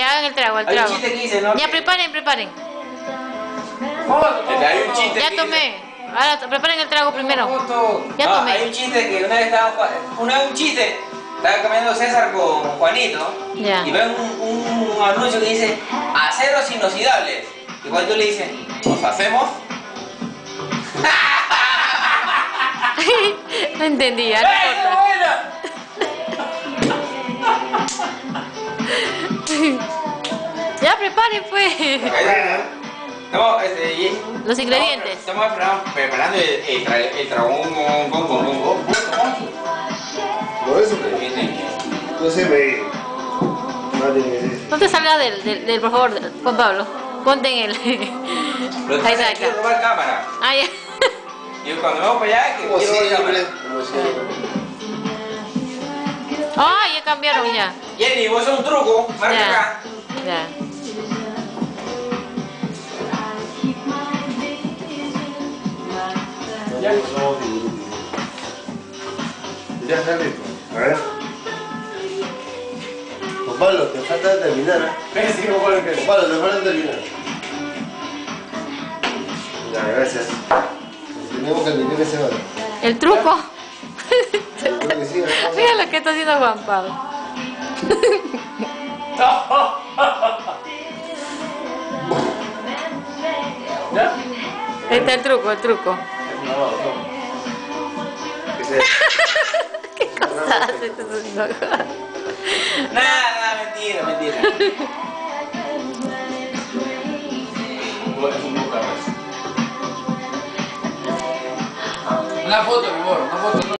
Ya hagan el trago, el Hay un trago. chiste que dice, ¿no? Ya Que- preparen, preparen. Hay un chiste Ya que tomé. Ahora preparen el trago primero. Ya No, tomé. hay un chiste que una vez estaba estaba caminando César con Juanito Ya. y ven un anuncio que dice aceros inoxidables. Y Juanito le dice, ¿nos hacemos? No entendía, no importa. Ya preparen pues. No, Los ingredientes. Estamos preparando el dragón con Por eso que no se ve. No te salgas del por favor, Juan Pablo. Ponte en el. Ahí está, ahí Quiero está. robar cámara. Ah, ya. Y cuando me voy para allá, que Como quiero robar cámara. siempre. Como siempre. Ah, ya cambiaron ya. Jenny, vos sos un truco, marca Ya. acá. Ya. Ya. Ya está listo. A ver. Juan Pablo, te falta terminar. Ven, sí, Juan Pablo, Juan Pablo, te falta terminar. Ya, gracias. Tenemos que admitir que se va. El truco. Yo creo que sí, ¿no? Mira lo que está haciendo Juan Pablo. ¿Ya? Ahí está el truco, el truco. Que se... ¿Qué cosa hace este señor? Nada, mentira, mentira. Una foto, mi amor, una foto.